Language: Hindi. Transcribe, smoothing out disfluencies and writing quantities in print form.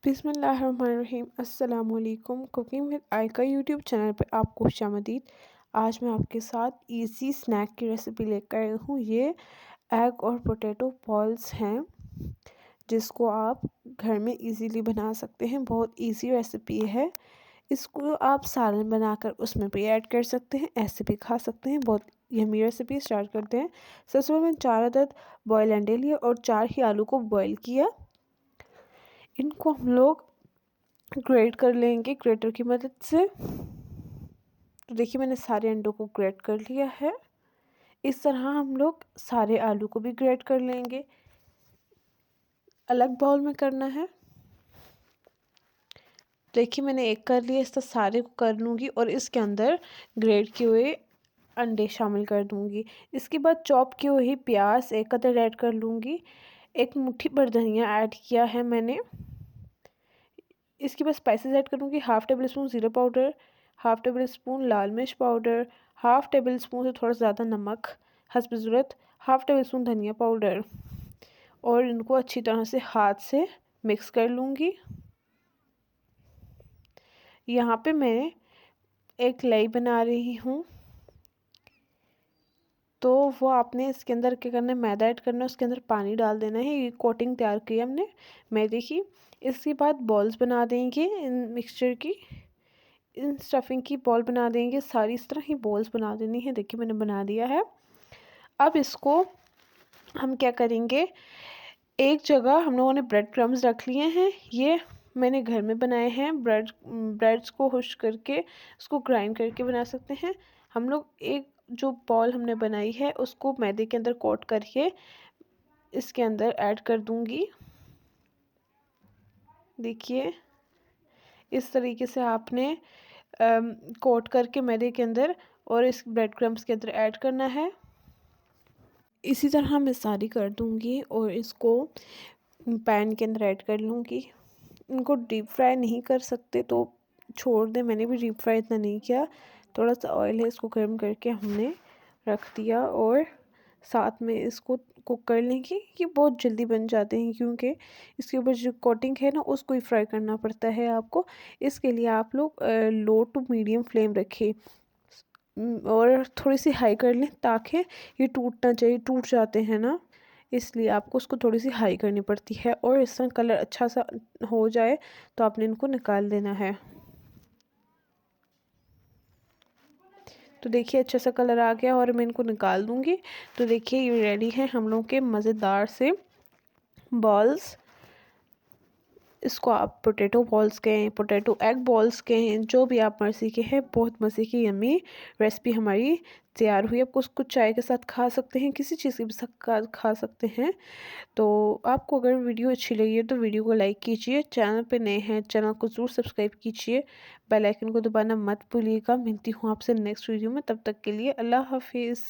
बिस्मिल्लाहिर्रहमानिर्रहीम। अस्सलामुअलैकुम। कुकिंग विद आयका यूट्यूब चैनल पे आपको खुशामदीद। आज मैं आपके साथ इजी स्नैक की रेसिपी लेकर आई हूँ। ये एग और पोटैटो बॉल्स हैं जिसको आप घर में इजीली बना सकते हैं। बहुत इजी रेसिपी है। इसको आप सालन बनाकर उसमें भी ऐड कर सकते हैं, ऐसे भी खा सकते हैं। बहुत यमी रेसिपी। स्टार्ट करते हैं। सबसे पहले मैंने 4 अदद बॉयल अंडे लिए और 4 ही आलू को बॉयल किया। इनको हम लोग ग्रेट कर लेंगे ग्रेटर की मदद से। तो देखिए मैंने सारे अंडों को ग्रेट कर लिया है। इस तरह हम लोग सारे आलू को भी ग्रेट कर लेंगे। अलग बाउल में करना है। देखिए मैंने एक कर लिया, इस तरह सारे को कर लूँगी और इसके अंदर ग्रेट किए हुए अंडे शामिल कर दूँगी। इसके बाद चॉप किए हुए प्याज एक अदर ऐड कर लूँगी। एक मुट्ठी भर धनिया ऐड किया है मैंने। इसके बाद स्पाइसेस ऐड करूँगी। हाफ़ टेबल स्पून ज़ीरा पाउडर, हाफ़ टेबल स्पून लाल मिर्च पाउडर, हाफ़ टेबल स्पून से थोड़ा ज़्यादा नमक हस्ब ज़रूरत, हाफ़ टेबल स्पून धनिया पाउडर और इनको अच्छी तरह से हाथ से मिक्स कर लूँगी। यहाँ पे मैं एक लाई बना रही हूँ, तो वो आपने इसके अंदर क्या करना है, मैदा ऐड करना है, उसके अंदर पानी डाल देना है। ये कोटिंग तैयार की हमने मैदे की। इसके बाद बॉल्स बना देंगे इन मिक्सचर की। इन स्टफिंग की बॉल बना देंगे सारी, इस तरह ही बॉल्स बना देनी है। देखिए मैंने बना दिया है। अब इसको हम क्या करेंगे, एक जगह हम लोगों ने ब्रेड क्रम्स रख लिए हैं। ये मैंने घर में बनाए हैं। ब्रेड्स को हुश करके उसको ग्राइंड करके बना सकते हैं हम लोग। एक जो बॉल हमने बनाई है उसको मैदे के अंदर कोट करके इसके अंदर ऐड कर दूंगी। देखिए इस तरीके से आपने कोट करके मैदे के अंदर और इस ब्रेड क्रम्स के अंदर ऐड करना है। इसी तरह मैं सारी कर दूंगी और इसको पैन के अंदर ऐड कर लूँगी। इनको डीप फ्राई नहीं कर सकते तो छोड़ दें, मैंने भी डीप फ्राई इतना नहीं किया। थोड़ा सा ऑयल है, इसको गर्म करके हमने रख दिया और साथ में इसको कुक कर लेंगे। ये बहुत जल्दी बन जाते हैं क्योंकि इसके ऊपर जो कोटिंग है ना उसको ही फ्राई करना पड़ता है आपको। इसके लिए आप लोग लो टू मीडियम फ्लेम रखें और थोड़ी सी हाई कर लें ताकि ये टूट ना चाहिए, टूट जाते हैं ना, इसलिए आपको उसको थोड़ी सी हाई करनी पड़ती है। और इस तरह कलर अच्छा सा हो जाए तो आपने इनको निकाल देना है। तो देखिए अच्छा सा कलर आ गया और मैं इनको निकाल दूँगी। तो देखिए ये रेडी है हम लोग के मज़ेदार से बॉल्स। इसको आप पोटैटो बॉल्स कहें, पोटैटो एग बॉल्स कहें, जो भी आप मर्ज़ी के हैं। बहुत मज़े की यम्मी रेसिपी हमारी तैयार हुई। आप उसको चाय के साथ खा सकते हैं, किसी चीज़ के भी साथ खा सकते हैं। तो आपको अगर वीडियो अच्छी लगी है तो वीडियो को लाइक कीजिए। चैनल पे नए हैं चैनल को ज़रूर सब्सक्राइब कीजिए। बेल आइकन को दबाना मत भूलिएगा। मिलती हूँ आपसे नेक्स्ट वीडियो में, तब तक के लिए अल्लाह हाफिज़।